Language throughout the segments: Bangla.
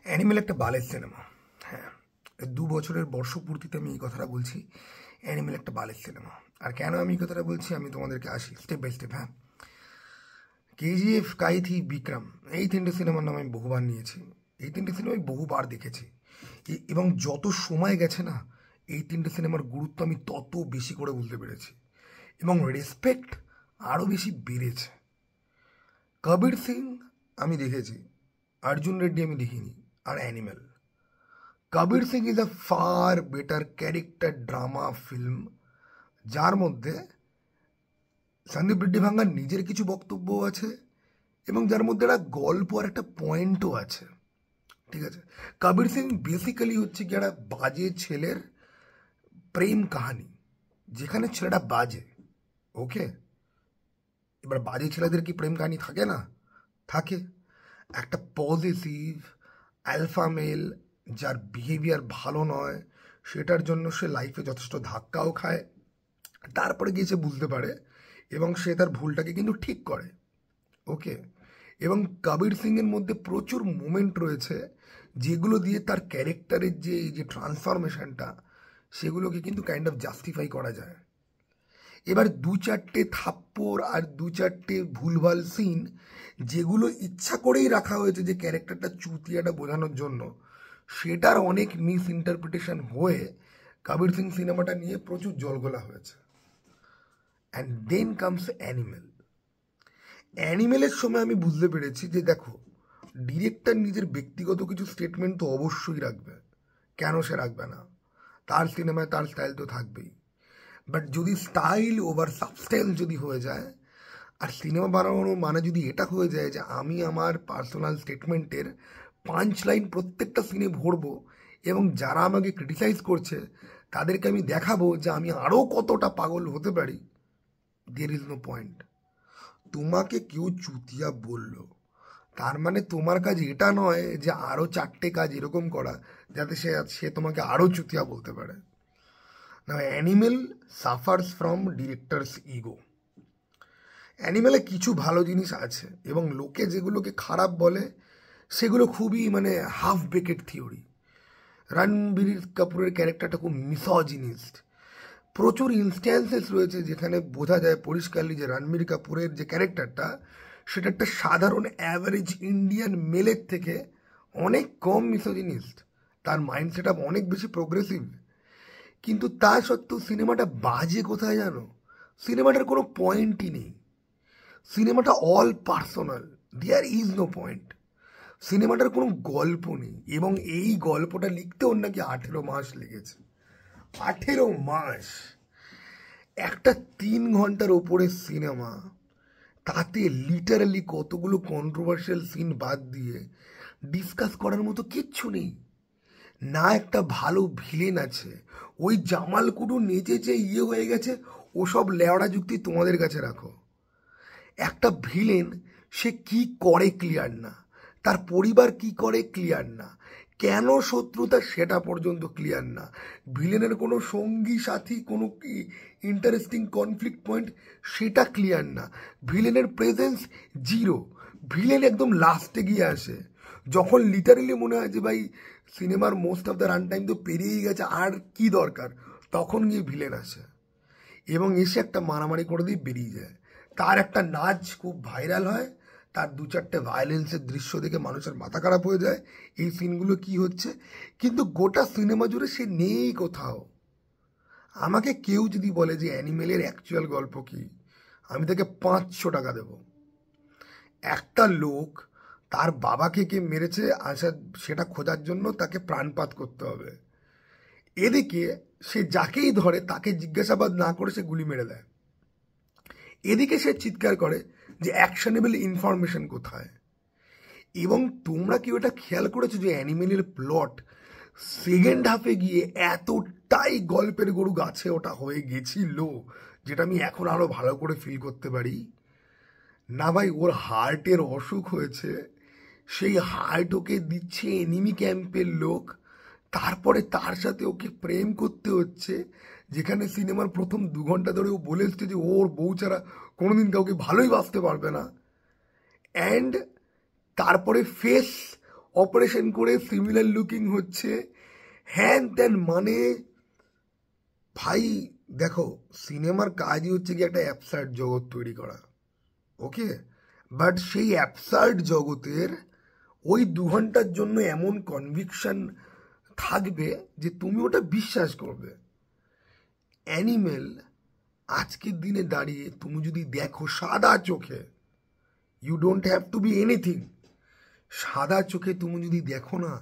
অ্যানিমেল একটা বালের সিনেমা। হ্যাঁ, 2 বছরের বর্ষপূর্তিতে আমি এই কথাটা বলছি, অ্যানিমেল একটা বালের সিনেমা। আর কেন আমি এই কথাটা বলছি আমি তোমাদেরকে আসি স্টেপ বাই স্টেপ। হ্যাঁ, কেজিএফ, কাইথি, বিক্রম, এই 3টে সিনেমার নাম আমি বহুবার নিয়েছি। এই 3টে সিনেমা আমি বহুবার দেখেছি, এবং যত সময় গেছে না, এই 3টে সিনেমার গুরুত্ব আমি তত বেশি করে বুঝতে পেরেছি, এবং রেসপেক্ট আরও বেশি বেড়েছে। কবির সিং আমি দেখেছি, অর্জুন রেড্ডি আমি দেখিনি। আর Animal, Kabir Singh is a far better character drama film, যার মধ্যে সন্দীপ রেড্ডি ভাঙ্গার নিজের কিছু বক্তব্য আছে, এবং যার মধ্যে একটা গল্প আর একটা পয়েন্টও আছে। ঠিক আছে, কবির সিং বেসিক্যালি হচ্ছে কি একটা বাজে ছেলের প্রেম কাহানি, যেখানে ছেলেটা বাজে। ওকে, এবার বাজে ছেলেদের কি প্রেম কাহিনী থাকে না? থাকে। একটা পজিটিভ অ্যালফা মেল যার বিহেভিয়ার ভালো নয়, সেটার জন্য সে লাইফে যথেষ্ট ধাক্কাও খায়, তারপরে গিয়ে সে বুঝতে পারে এবং সে তার ভুলটাকে কিন্তু ঠিক করে। ওকে, এবং কবির সিংয়ের মধ্যে প্রচুর মোমেন্ট রয়েছে যেগুলো দিয়ে তার ক্যারেক্টারের যে এই যে ট্রান্সফরমেশনটা, সেগুলোকে কিন্তু কাইন্ড অফ জাস্টিফাই করা যায়। এবার 2-4টে থাপ্পড় আর 2-4টে ভুলভাল সিন, যেগুলো ইচ্ছা করেই রাখা হয়েছে যে ক্যারেক্টারটা চুতিয়াটা বোঝানোর জন্য, সেটার অনেক মিস ইন্টারপ্রিটেশন হয়ে কবির সিং সিনেমাটা নিয়ে প্রচুর জলগোলা হয়েছে। And then comes Animal. অ্যানিমেলের সময় আমি বুঝতে পেরেছি যে দেখো, ডিরেক্টর নিজের ব্যক্তিগত কিছু স্টেটমেন্ট তো অবশ্যই রাখবে, কেন সে রাখবে না? তার সিনেমায় তার স্টাইল তো থাকবেই। বাট যদি স্টাইল ওভার সাবস্টেন্স যদি হয়ে যায়, আর সিনেমা বানানোর মানে যদি এটা হয়ে যায় যে আমি আমার পার্সোনাল স্টেটমেন্টের পাঞ্চ লাইন প্রত্যেকটা সিনে ভরবো, এবং যারা আমাকে ক্রিটিসাইজ করছে তাদেরকে আমি দেখাবো যে আমি আরও কতটা পাগল হতে পারি, দেয়ার ইজ নো পয়েন্ট। তোমাকে কেউ চুতিয়া বলল, তার মানে তোমার কাজ এটা নয় যে আরও 4টে কাজ এরকম করা যাতে সে তোমাকে আরও চুতিয়া বলতে পারে। না, Animal suffers from director's ego. অ্যানিমেলে কিছু ভালো জিনিস আছে, এবং লোকে যেগুলোকে খারাপ বলে সেগুলো খুবই মানে হাফ বেকেট থিওরি। রণবীর কাপুরের ক্যারেক্টারটা খুব মিসোজিনিস্ট। প্রচুর ইনস্ট্যান্সেস রয়েছে যেখানে বোঝা যায় পরিষ্কারলি যে রণবীর কাপুরের যে ক্যারেক্টারটা, সেটা একটা সাধারণ অ্যাভারেজ ইন্ডিয়ান মেলের থেকে অনেক কম মিসোজিনিস্ট। তার মাইন্ড সেট আপ অনেক বেশি প্রোগ্রেসিভ। কিন্তু তা সত্ত্বেও সিনেমাটা বাজে কোথায় জানো? সিনেমাটার কোনো পয়েন্টই নেই। সিনেমাটা all personal, there is no point. সিনেমাটার কোনো গল্প নেই, এবং এই গল্পটা লিখতে ওর নাকি 18 মাস লেগেছে। 18 মাস! একটা 3 ঘন্টার ওপরে সিনেমা, তাতে লিটারালি কতগুলো কন্ট্রোভার্সিয়াল সিন বাদ দিয়ে ডিসকাস করার মতো কিচ্ছু নেই। না একটা ভালো ভিলেন আছে, ওই জামাল কুডু নেচেছে হয়ে গেছে, ওসব লেওড়া যুক্তি তোমাদের কাছে রাখো। একটা ভিলেন সে কি করে ক্লিয়ার না, তার পরিবার কি করে ক্লিয়ার না, কেন শত্রুতা সেটা পর্যন্ত ক্লিয়ার না, ভিলেনের কোনো সঙ্গী সাথী কোনো কি ইন্টারেস্টিং কনফ্লিক্ট পয়েন্ট সেটা ক্লিয়ার না, ভিলেনের প্রেজেন্স জিরো। ভিলেন একদম লাস্টে গিয়ে আসে, যখন লিটারেলি মনে হয় যে ভাই সিনেমার most of the run time তো পেরিয়েই গেছে, আর কি দরকার, তখন গিয়ে ভিলেন আসে এবং এসে একটা মারামারি করে দিয়ে বেরিয়ে যায়। তার একটা নাচ খুব ভাইরাল হয়, তার 2-4টে ভায়োলেন্সের দৃশ্য দেখে মানুষের মাথা খারাপ হয়ে যায়, এই সিনগুলো কি হচ্ছে, কিন্তু গোটা সিনেমা জুড়ে সে নেই কোথাও। আমাকে কেউ যদি বলে যে অ্যানিমেলের অ্যাকচুয়াল গল্প কি, আমি তাকে 500 টাকা দেব। একটা লোক তার বাবাকে কে মেরেছে সেটা খোঁজার জন্য তাকে প্রাণপাত করতে হবে, এদিকে সে যাকেই ধরে তাকে জিজ্ঞাসাবাদ না করে সে গুলি মেরে দেয়। এদিকে সে চিৎকার করে যে অ্যাকশনেবল ইনফরমেশন কোথায়। এবং তোমরা কি ওটা খেয়াল করেছো যে অ্যানিমেলের প্লট সেকেন্ড হাফে গিয়ে এতটাই গল্পের গরু গাছে ওটা হয়ে গেছিল, যেটা আমি এখন আরো ভালো করে ফিল করতে পারি না ভাই। ওর হার্টের অসুখ হয়েছে, সেই হার্ট ওকে দিচ্ছে এনিমি ক্যাম্পের লোক, তারপরে তার সাথে ওকে প্রেম করতে হচ্ছে, যেখানে সিনেমার প্রথম 2 ঘন্টা ধরে ও বলে এসছে যে ওর বউ ছাড়া কোনোদিন কাউকে ভালোই বাঁচতে পারবে না। অ্যান্ড তারপরে ফেস অপারেশন করে সিমিলার লুকিং হচ্ছে, হ্যান ত্যান। মানে ভাই দেখো, সিনেমার কাজই হচ্ছে কি একটা অ্যাবসার্ড জগৎ তৈরি করা, ওকে? বাট সেই অ্যাবসার্ড জগতের ওই 2 ঘন্টার জন্য এমন কনভিকশন থাকবে যে তুমি ওটা বিশ্বাস করবে। অ্যানিমেল আজকের দিনে দাঁড়িয়ে তুমি যদি দেখো সাদা চোখে, you don't have to be anything, সাদা চোখে তুমি যদি দেখো না,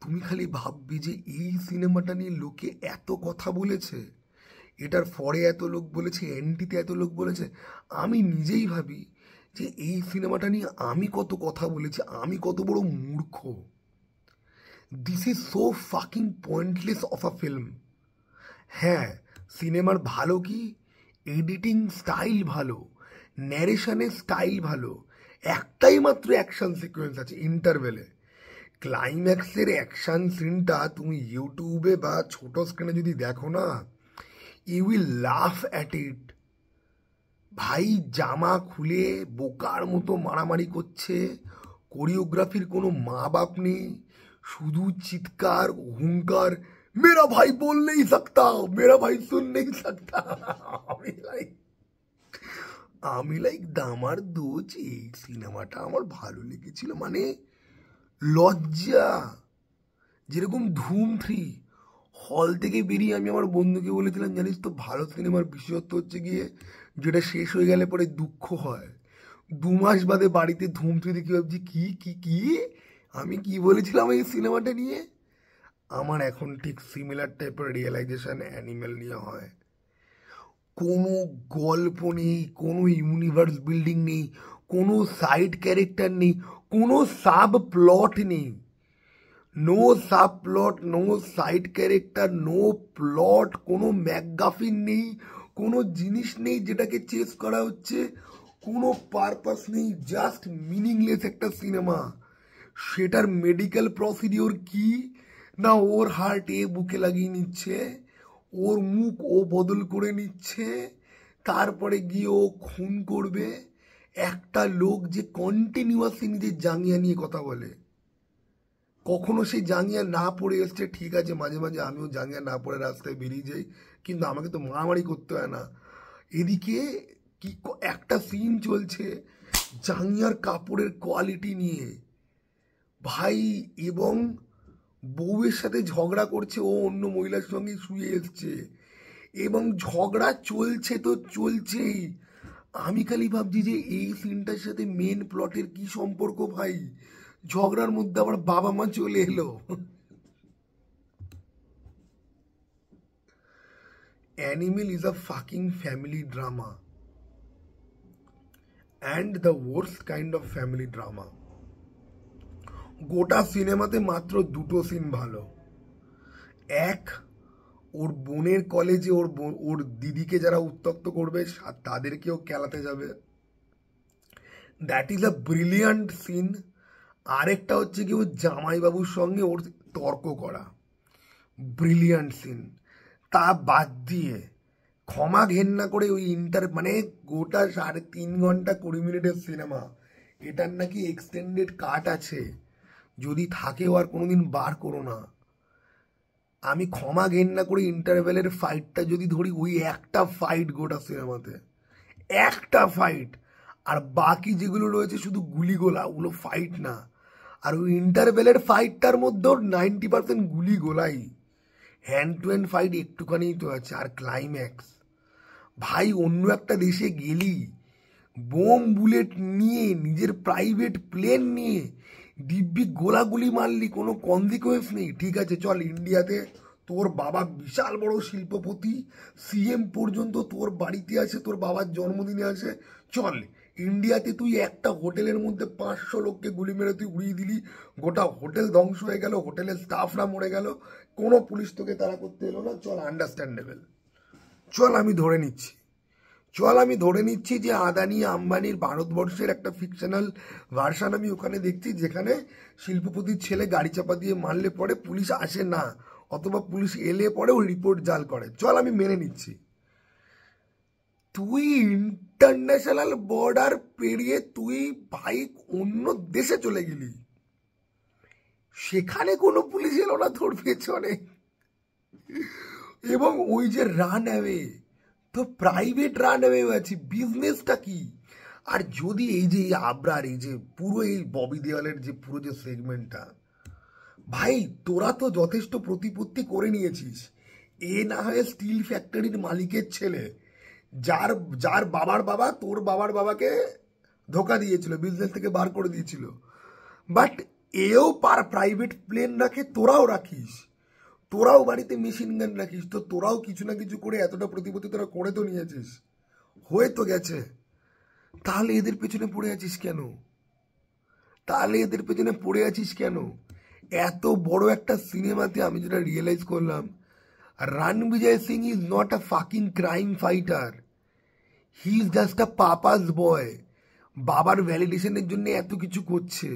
তুমি খালি ভাববে যে এই সিনেমাটা নিয়ে লোকে এত কথা বলেছে, এটার ফরে এত লোক বলেছে, এন্টিতে এত লোক বলেছে। আমি নিজেই ভাবি যে এই সিনেমাটা নিয়ে আমি কত কথা বলেছি, আমি কত বড় মূর্খ। This is so fucking pointless of a film. হ্যাঁ, সিনেমার ভালো কি, এডিটিং স্টাইল ভালো, ন্যারেশনের স্টাইল ভালো, একটাই মাত্র অ্যাকশন সিকোয়েন্স আছে ইন্টারভেলে। ক্লাইম্যাক্সের অ্যাকশন সিনটা তুমি ইউটিউবে বা ছোট স্ক্রিনে যদি দেখো না, you will laugh at it. ভাই জামা খুলে বোকার মতো মারামারি করছে, কোরিওগ্রাফির কোনো মা বাপ নেই, শুধু চিৎকার হুঙ্কার, মেরা ভাই বল নেই সকতা, মেরা ভাই শুন নেই সকতা। আমি লাইক দামার দোজ, এই সিনেমাটা আমার ভালো লেগেছিল মানে লজ্জা। যেরকম ধুম 3 হল থেকে বেরিয়ে আমি আমার বন্ধুকে বলেছিলাম, জানিস তো ভালো সিনেমার বিশেষত্ব হচ্ছে গিয়ে যেটা শেষ হয়ে গেলে পরে দুঃখ হয়। 2 মাস বাদে বাড়িতে ধুম 3 দেখি ভাবছি কি কি কি আমি কি বলেছিলাম এই সিনেমাটা নিয়ে। আমার এখন ঠিক সিমিলার টাইপের রিয়েলাইজেশন অ্যানিমেল নিয়ে হয়। কোনো গল্প নেই, কোনো ইউনিভার্স বিল্ডিং নেই, কোনো সাইড ক্যারেক্টার নেই, কোনো সাব প্লট নেই। No sub plot, no side character, no plot, কোনো ম্যাকগাফিন নেই, কোনো জিনিস নেই যেটাকে চেস করা হচ্ছে, কোনো পারপাস নেই, জাস্ট মিনিংলেস একটা সিনেমা। সেটার মেডিকেল প্রসিডিওর কি না, ওর হার্ট এ বুকে লাগিয়ে নিচ্ছে, ওর মুখ ও বদল করে নিচ্ছে, তারপরে গিয়ে ও খুন করবে। একটা লোক যে কন্টিনিউয়াসলি নিজের জাঙ্গিয়া নিয়ে কথা বলে, কখনো সেই জাঙ্গিয়া না পড়ে এসছে, ঠিক আছে মাঝে মাঝে আমিও জাঙ্গিয়া না পড়ে রাস্তায় বেরিয়ে যাই, কিন্তু আমাকে তো মারামারি করতে হয় না। এদিকে কি একটা সিন চলছে জাঙ্গিয়ার কাপড়ের কোয়ালিটি নিয়ে ভাই, এবং বউয়ের সাথে ঝগড়া করছে, ও অন্য মহিলার সঙ্গে শুয়ে এসছে, এবং ঝগড়া চলছে তো চলছেই। আমি খালি ভাবছি যে এই সিনটার সাথে মেন প্লটের কি সম্পর্ক ভাই, ঝগড়ার মধ্যে আবার বাবা মা চলে এলো। Animal is a fucking family drama, and the worst kind of family drama. গোটা সিনেমাতে মাত্র 2টো সিন ভালো। এক, ওর বোনের কলেজে ওর দিদিকে যারা উত্ত্যক্ত করবে তাদেরকেও খেলাতে যাবে, that is a brilliant scene. আরেকটা হচ্ছে কি ওর জামাইবাবুর সঙ্গে ওর তর্ক করা, ব্রিলিয়ান্ট সিন। তা বাদ দিয়ে ক্ষমা ঘেন্না করে ওই মানে গোটা 3.5 ঘন্টা 20 মিনিটের সিনেমা, এটার নাকি এক্সটেন্ডেড কাট আছে, যদি থাকেও আর কোনোদিন বার করো না। আমি ক্ষমা ঘেন্না করে ইন্টারভেলের ফাইটটা যদি ধরি, ওই একটা ফাইট গোটা সিনেমাতে, একটা ফাইট, আর বাকি যেগুলো রয়েছে শুধু গুলিগোলা, ওগুলো ফাইট না। আর ওই ইন্টারভেলের ফাইটটার মধ্যেও 90% গুলিগোলাই, হ্যান্ড টু হ্যান্ড ফাইট একটুখানি তো আছে। আর ক্লাইম্যাক্স ভাই, অন্য একটা দেশে গেলি, বোম বুলেট নিয়ে, নিজের প্রাইভেট প্লেন নিয়ে দিব্যি গোলাগুলি মারলি, কোনো কনসিকুয়েন্স নেই। ঠিক আছে চল, ইন্ডিয়াতে তোর বাবা বিশাল বড় শিল্পপতি, সিএম পর্যন্ত তোর বাড়িতে আছে, তোর বাবার জন্মদিনে আছে, চল ইন্ডিয়াতে তুই একটা হোটেলের মধ্যে 500 লোককে গুলি মেরে তুই উড়িয়ে দিলি, গোটা হোটেল ধ্বংস হয়ে গেল, হোটেলের স্টাফরা মরে গেল, কোনো পুলিশ তোকে তাড়া করতে এলো না, চল আন্ডারস্ট্যান্ডেবল। চল আমি ধরে নিচ্ছি, যে আদানি আম্বানির ভারতবর্ষের একটা ফিকশনাল ভার্সান আমি ওখানে দেখছি, যেখানে শিল্পপতির ছেলে গাড়ি চাপা দিয়ে মারলে পরে পুলিশ আসে না, অথবা পুলিশ এলে পরে ওই রিপোর্ট জাল করে, চল আমি মেনে নিচ্ছি। তুই ইন্টারন্যাশনাল বর্ডার পেরিয়ে তুই ভাই অন্য দেশে চলে গেলি, সেখানে কোনো পুলিশ এলো না তোর পেছনে। এবং ওই যে রান অ্যাওয়ে, তো প্রাইভেট রান অ্যাওয়ে আছে, বিজনেসটা কি? আর যদি এই যে এই আবরার, এই যে পুরো এই ববি দেওয়ালের যে পুরো যে সেগমেন্টটা, ভাই তোরা তো যথেষ্ট প্রতিপত্তি করে নিয়েছিস। এ না হয় স্টিল ফ্যাক্টরির মালিকের ছেলে, যার যার বাবার বাবা তোর বাবার বাবাকে ধোকা দিয়েছিল, বিজনেস থেকে বার করে দিয়েছিল। বাট এও প্রাইভেট প্লেন রাখে, তোরাও রাখিস, তোরাও বাড়িতে মেশিন গান রাখিস, তো তোরাও কিছু না কিছু করে এতটা প্রতিপত্তি তোরা করে তো নিয়েছিস, হয়ে তো গেছে। তাহলে এদের পেছনে পড়ে আছিস কেন? তাহলে এদের পেছনে পড়ে আছিস কেন? এত বড় একটা সিনেমাতে আমি যেটা রিয়েলাইজ করলাম, Ranvijay Singh is not a fucking crime fighter, he is just a papa's boy. বাবার ভ্যালিডেশনের জন্য এত কিছু করছে,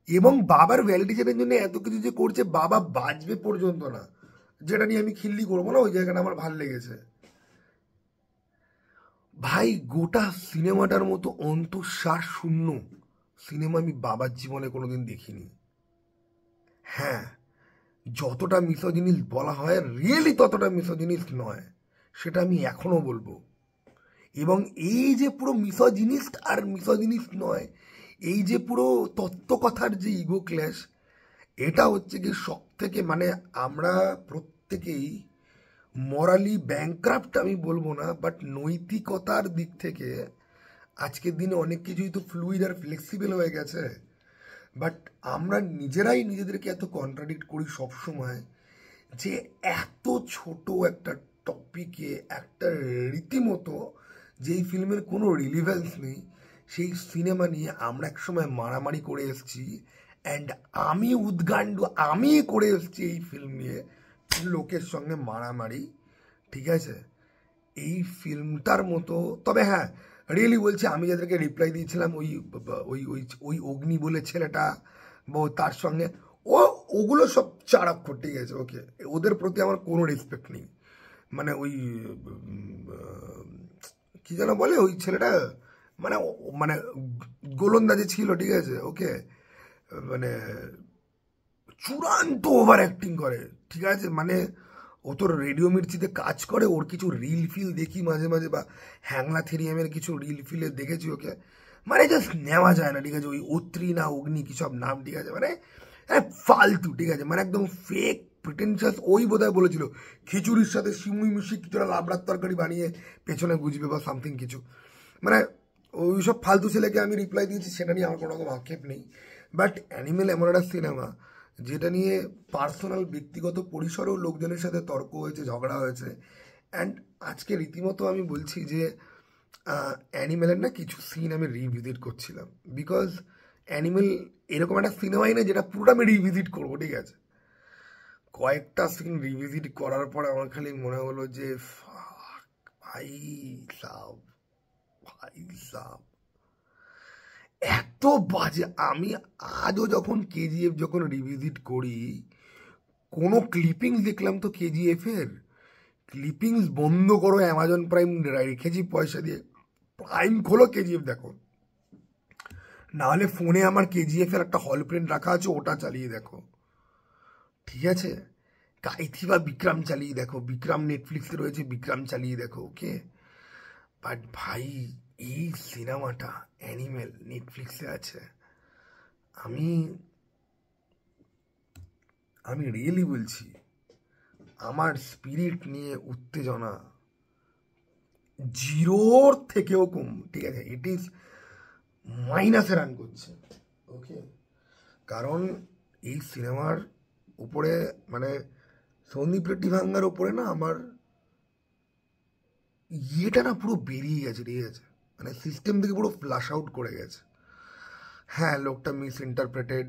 এবং বাবার ভ্যালিডেশনের জন্য এত কিছু যে করছে, বাবা বাঁচবে পর্যন্ত না, যেটা নিয়ে আমি খিল্লি করবো না, ওই জায়গাটা আমার ভাল লেগেছে। ভাই গোটা সিনেমাটার মতো অন্তঃসার শূন্য সিনেমা আমি বাবার জীবনে কোনোদিন দেখিনি। হ্যাঁ, যতটা মিসোজিনিস বলা হয় রিয়েলি ততটা মিসোজিনিস নয়, সেটা আমি এখনো বলবো। এবং এই যে পুরো মিসোজিনিস্ট আর মিসোজিনিস নয়, এই যে পুরো তত্ত্বকথার যে ইগো ক্ল্যাশ, এটা হচ্ছে কি সব থেকে, মানে আমরা প্রত্যেকেই মরালি ব্যাংক্রাফট আমি বলবো না, বাট নৈতিকতার দিক থেকে আজকের দিনে অনেক কিছুই তো ফ্লুইড আর ফ্লেক্সিবল হয়ে গেছে। বাট আমরা নিজেরাই নিজেদেরকে এত কন্ট্রাডিক্ট করি সবসময়, যে এত ছোট একটা টপিকে একটা রীতিমতো যেই ফিল্মের কোনো রিলিভেন্স নেই, সেই সিনেমা নিয়ে আমরা একসময় মারামারি করে এসেছি। অ্যান্ড আমি উদ্গান্ডু, আমি করে এসেছি এই ফিল্ম নিয়ে লোকের সঙ্গে মারামারি, ঠিক আছে, এই ফিল্মটার মতো। তবে হ্যাঁ, রিয়েলি বলছি, আমি যাদেরকে রিপ্লাই দিয়েছিলাম, ওই ওই ওই ওই অগ্নি বলে ছেলেটা, তার সঙ্গে ওগুলো সব 4 অক্ষর, ঠিক আছে, ওকে, ওদের প্রতি আমার কোনো রেসপেক্ট নেই। মানে ওই কি যেন বলে ওই ছেলেটা, মানে মানে গোলন্দাজে ছিল, ঠিক আছে, ওকে, মানে চূড়ান্ত ওভার অ্যাক্টিং করে, ঠিক আছে। মানে ও তোর রেডিও মির্চিতে কাজ করে, ওর কিছু রিল ফিল দেখি মাঝে মাঝে, বা হ্যাংলা থেরিয়ামের কিছু রিল ফিলে দেখেছি ওকে, মানে জাস্ট নেওয়া যায় না, ঠিক আছে। ওই অত্রি না অগ্নি কি সব নাম, ঠিক আছে, মানে ফালতু, ঠিক আছে, মানে একদম ফেক প্রিটেনশাস। ওই বোধহয় বলেছিল খিচুড়ির সাথে সিমুই মিশি কিছুটা লাবড়ার তরকারি বানিয়ে পেছনে গুজবে বা সামথিং কিছু, মানে ওই সব ফালতু ছেলেকে আমি রিপ্লাই দিয়েছি, সেটা নিয়ে আমার কোনো রকম আক্ষেপ নেই। বাট অ্যানিমেল এমন একটা সিনেমা যেটা নিয়ে পার্সোনাল ব্যক্তিগত পরিসরেও লোকজনের সাথে তর্ক হয়েছে, ঝগড়া হয়েছে। অ্যান্ড আজকে রীতিমতো আমি বলছি যে অ্যানিমেলের না কিছু সিন আমি রিভিজিট করছিলাম, বিকজ অ্যানিমেল এরকম একটা সিনেমাই না যেটা পুরোটা আমি রিভিজিট করবো, ঠিক আছে। কয়েকটা সিন রিভিজিট করার পর আমার খালি মনে হলো যে ভাই সাব, ভাই সাব, এত বাজে। আমি আজও যখন কেজিএফ যখন রিভিজিট করি, কোনো ক্লিপিংস দেখলাম তো কেজিএফ এর, ক্লিপিংস বন্ধ করো, অ্যামাজন প্রাইম রেখেছি পয়সা দিয়ে, প্রাইম খোলো, কেজিএফ দেখো। নাহলে ফোনে আমার কেজিএফ এর একটা হল প্রিন্ট রাখা আছে, ওটা চালিয়ে দেখো, ঠিক আছে। কাইথি বা বিক্রম চালিয়ে দেখো, বিক্রম নেটফ্লিক্সে রয়েছে, বিক্রম চালিয়ে দেখো, ওকে। বাট ভাই এই সিনেমাটা অ্যানিমেল নেটফ্লিক্সে আছে, আমি আমি রিয়েলি বলছি, আমার স্পিরিট নিয়ে উত্তেজনা জিরোর থেকেও কম, ঠিক আছে, ইট ইজ মাইনাসে রান করছে, ওকে। কারণ এই সিনেমার উপরে, মানে সন্দীপ রেড্ডি ভাঙ্গার উপরে না আমার ইয়েটা না পুরো বেরিয়ে গেছে, ঠিক আছে, মানে সিস্টেম থেকে পুরো ফ্লাশ আউট করে গেছে। হ্যাঁ, লোকটা মিস ইন্টারপ্রেটেড,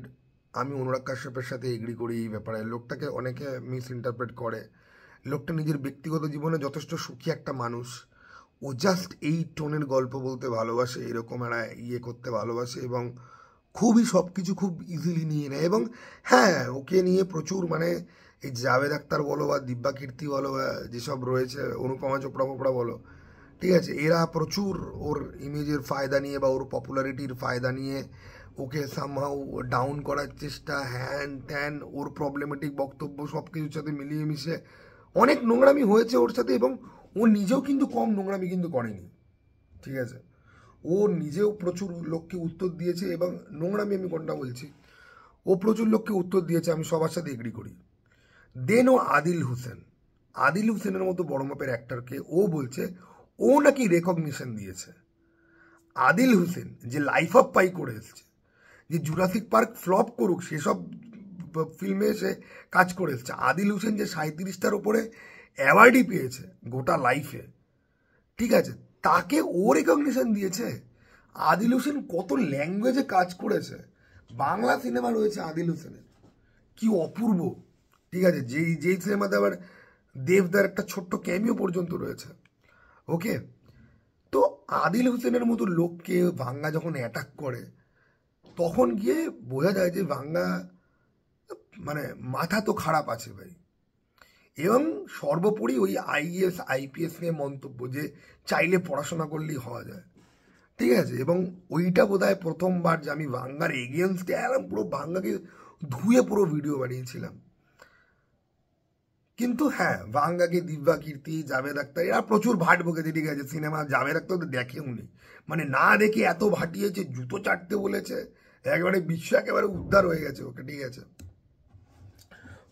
আমি অনুরাগ কাশ্যপের সাথে এগ্রি করি এই ব্যাপারে, লোকটাকে অনেকে মিস ইন্টারপ্রেট করে। লোকটা নিজের ব্যক্তিগত জীবনে যথেষ্ট সুখী একটা মানুষ, ও জাস্ট এই টোনের গল্প বলতে ভালোবাসে, এরকম একটা ইয়ে করতে ভালোবাসে, এবং খুবই সব কিছু খুব ইজিলি নিয়ে নেয়। এবং হ্যাঁ, ওকে নিয়ে প্রচুর, মানে এই জাভেদ আখতার বলো বা দিব্যা কীর্তি বলো বা যেসব রয়েছে, অনুপমা চোপড়া ফোপড়া বলো, ঠিক আছে, এরা প্রচুর ওর ইমেজের ফায়দা নিয়ে বা ওর পপুলারিটির ফায়দা নিয়ে ওকে সামহাউ ডাউন করার চেষ্টা, হ্যান ত্যান, ওর প্রবলেমেটিক বক্তব্য সব কিছুর সাথে মিলিয়ে মিশে অনেক নোংরামি হয়েছে ওর সাথে, এবং ও নিজেও কিন্তু কম নোংরামি কিন্তু করেনি, ঠিক আছে? ও নিজেও প্রচুর লোককে উত্তর দিয়েছে, এবং নোংরামি আমি কোনটা বলছি, ও প্রচুর লোককে উত্তর দিয়েছে, আমি সবার সাথে এগ্রি করি। দেন ও আদিল হুসেনের মতো বড় মাপের অ্যাক্টরকে ও বলছে ও নাকি রেকগনিশন দিয়েছে। আদিল হুসেন যে লাইফ অফ পাই করে এসছে, যে জুরাসিক পার্ক ফ্লপ করুক সেসব ফিল্মে এসে কাজ করে এসছে, আদিল হুসেন যে 37টার ওপরে অ্যাওয়ার্ডই পেয়েছে গোটা লাইফে, ঠিক আছে, তাকে ও রেকগনিশন দিয়েছে। আদিল হুসেন কত ল্যাঙ্গুয়েজে কাজ করেছে, বাংলা সিনেমা রয়েছে আদিল হুসেনের, কি অপূর্ব, ঠিক আছে, যেই সিনেমাতে আবার দেবদার একটা ছোট্ট ক্যামিও পর্যন্ত রয়েছে। ওকে, তো আদিল হুসেনের মতো লোককে ভাঙ্গা যখন অ্যাটাক করে তখন গিয়ে বোঝা যায় যে ভাঙ্গা মানে মাথা তো খারাপ আছে ভাই। এবং সর্বোপরি ওই আইএস আইপিএস নিয়ে মন্তব্য যে চাইলে পড়াশোনা করলেই হওয়া যায়, ঠিক আছে, এবং ওইটা বোধহয় প্রথমবার যে আমি ভাঙ্গার এগেনস্টে এলাম, পুরো ভাঙ্গাকে ধুয়ে পুরো ভিডিও বানিয়েছিলাম। কিন্তু হ্যাঁ, ভাঙ্গাকে দিব্যা কীর্তি, জাভেদ আখতার এরা প্রচুর ভাট বকেছে, ঠিক আছে, সিনেমা জাভেদ আখতার তো দেখেও নি, মানে না দেখে এত ভাটিয়েছে, জুতো চাটতে বলেছে, একেবারে বিশ্ব একেবারে উদ্ধার হয়ে গেছে ওকে, ঠিক আছে।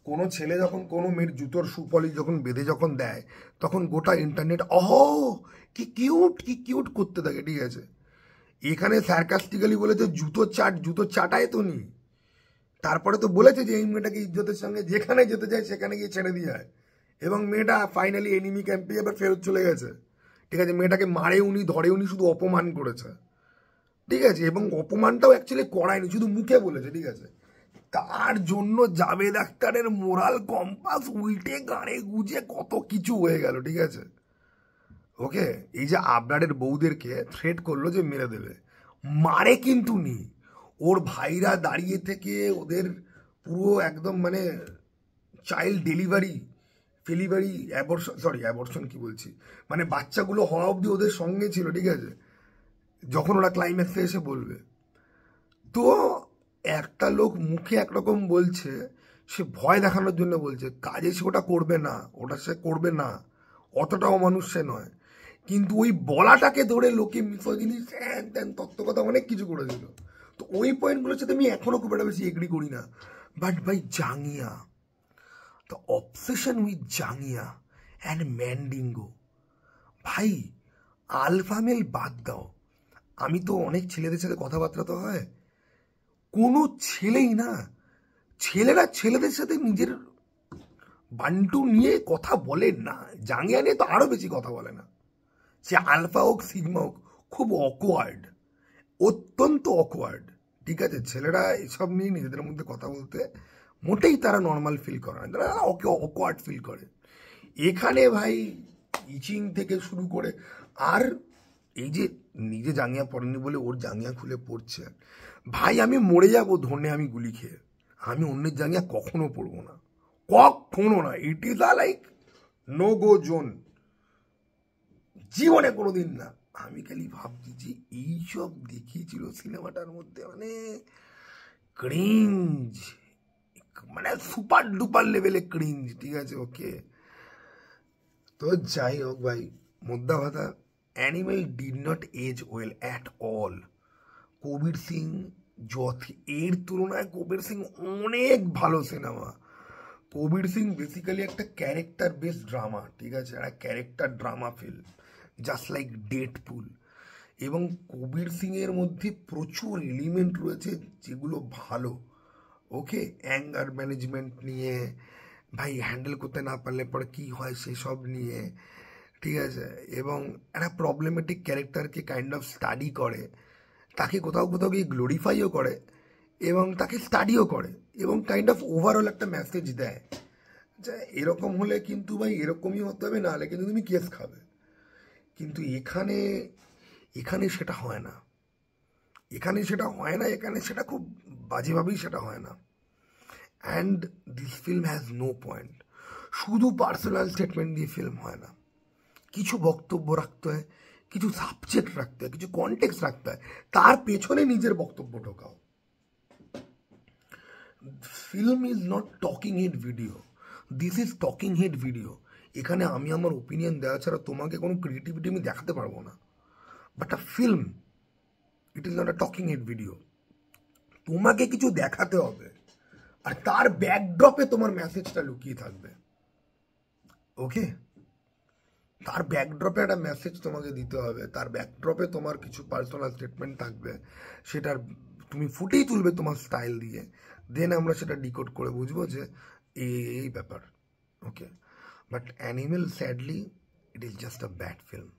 কোনো ছেলে যখন কোনো মেয়ের জুতোর সুপলি যখন বেঁধে যখন দেয় তখন গোটা ইন্টারনেট কি কিউট করতে থাকে, ঠিক আছে। এখানে স্যারকাস্টিক্যালি বলেছে জুতো চাটায় তো নি, তারপরে তো বলেছে যে এই মেয়েটাকে ইজ্জতের সঙ্গে যেখানে যেতে যায় সেখানে গিয়ে ছেড়ে দিয়ে যায়, এবং মেয়েটা ফাইনালি এনিমি ক্যাম্পে এবার ফেরত চলে গেছে, ঠিক আছে। মেয়েটাকে মারে উনি, ধরে উনি, শুধু অপমান করেছে, ঠিক আছে, এবং অপমানটাও অ্যাকচুয়ালি করায়নি, শুধু মুখে বলেছে, ঠিক আছে। তার জন্য জাভেদ আখতারের মোরাল কম্পাস উল্টে গাড়ে গুজে কত কিছু হয়ে গেল, ঠিক আছে। ওকে, এই যে আবরারের বউদেরকে থ্রেট করলো যে মেরে দেবে, মারে কিন্তু নি, ওর ভাইরা দাঁড়িয়ে থেকে ওদের পুরো একদম মানে চাইল্ড অ্যাবর্শন কি বলছি, মানে বাচ্চাগুলো হওয়া অবধি ওদের সঙ্গে ছিল, ঠিক আছে, যখন ওরা ক্লাইম্যাক্সে এসে বলবে। তো একটা লোক মুখে একরকম বলছে, সে ভয় দেখানোর জন্য বলছে, কাজে সে ওটা করবে না, অতটাও মানুষ সে নয়, কিন্তু ওই বলাটাকে ধরে লোকে মিসোজিনি হ্যান ত্যান তত্ত্বকথা অনেক কিছু করেছিল। তো ওই পয়েন্টগুলোর সাথে আমি এখনো খুব একটা বেশি এগ্রি করি না। বাট ভাই জাঙ্গিয়া, দ্য অবসেশন উইথ জাঙ্গিয়া অ্যান্ড ম্যান্ডিঙ্গো, ভাই আলফা মেল বাদ দাও, আমি তো অনেক ছেলেদের সাথে কথাবার্তা তো হয়, কোনো ছেলেই না, ছেলেরা ছেলেদের সাথে নিজের বান্টু নিয়ে কথা বলে না, জাঙ্গিয়া নিয়ে তো আরো বেশি কথা বলে না, সে আলফা হোক সিগমা হোক, খুব অকওয়ার্ড, অত্যন্ত অকওয়ার্ড, ঠিক আছে। ছেলেরা এসব নিয়ে নিজেদের মধ্যে কথা বলতে মোটেই তারা নর্মাল ফিল করে না, তারা অকওয়ার্ড ফিল করে। এখানে ভাই ইচিং থেকে শুরু করে, আর এই যে নিজে জাঙ্গিয়া পড়েনি বলে ওর জাঙ্গিয়া খুলে পড়ছে, ভাই আমি মরে যাবো ধরনে আমি গুলি খেয়ে, আমি অন্যের জাঙ্গিয়া কখনো পড়বো না, কখনো না, it is a like no go zone, জীবনে কোনোদিন না। আমি খালি ভাবছি যে এইসব দেখিয়েছিল সিনেমাটার মধ্যে, মানে ক্রিঞ্জ, মানে সুপার ডুপার লেভেলে ক্রিঞ্জ, ঠিক আছে। ওকে, তো যাই হোক ভাই, মুদ্রা ভাতা, Animal did not age well at all. Kabir Singh এর তুলনায় কবির সিং অনেক ভালো সিনেমা। কবির সিং বেসিক্যালি একটা ক্যারেক্টার বেস ড্রামা, ঠিক আছে, একটা character drama film, just like Deadpool. এবং কবির সিংয়ের মধ্যে প্রচুর এলিমেন্ট রয়েছে যেগুলো ভালো। ওকে, অ্যাঙ্গার ম্যানেজমেন্ট নিয়ে, ভাই হ্যান্ডেল করতে না পারলে পরে কী হয় সেসব নিয়ে, ঠিক আছে, এবং একটা প্রবলেমেটিক ক্যারেক্টারকে কাইন্ড অফ স্টাডি করে, তাকে কোথাও কোথাও গিয়ে গ্লোরিফাইও করে, এবং তাকে স্টাডিও করে, এবং কাইন্ড অফ ওভারঅল একটা মেসেজ দেয় যে এরকম হলে কিন্তু ভাই এরকমই হতে হবে, না হলে কিন্তু তুমি কেস খাবে। কিন্তু এখানে সেটা হয় না, এখানে সেটা খুব বাজেভাবেই সেটা হয় না। And this film has no point, শুধু পার্সোনাল স্টেটমেন্ট দিয়ে ফিল্ম হয় না, কিছু বক্তব্য রাখতে হয়, কিছু সাবজেক্ট রাখতে হয়, কিছু কনটেক্সট রাখতে হয়, তার পেছনে নিজের বক্তব্য ঢোকাও, film is not talking head video, this is talking head video. এখানে আমি আমার ওপিনিয়ন দেওয়া ছাড়া তোমাকে কোনো ক্রিয়েটিভিটি আমি দেখাতে পারবো না। But a film, it is not a talking head video. তোমাকে কিছু দেখাতে হবে, আর তার ব্যাকড্রপে তোমার মেসেজটা লুকিয়ে থাকবে। ওকে, তার ব্যাকড্রপে একটা মেসেজ তোমাকে দিতে হবে, তার ব্যাকড্রপে তোমার কিছু পার্সোনাল স্টেটমেন্ট থাকবে, সেটার তুমি ফুটেই তুলবে তোমার স্টাইল দিয়ে, দেন আমরা সেটা ডিকোড করে বুঝবো যে এই ব্যাপার। Okay, but Animal sadly it is just a bad film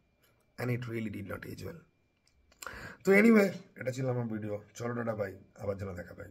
and it really did not age well. তো এনিওয়ে, এটা ছিল আমার ভিডিও। চলো টাটা, বাই, আবার যেন দেখা পাই।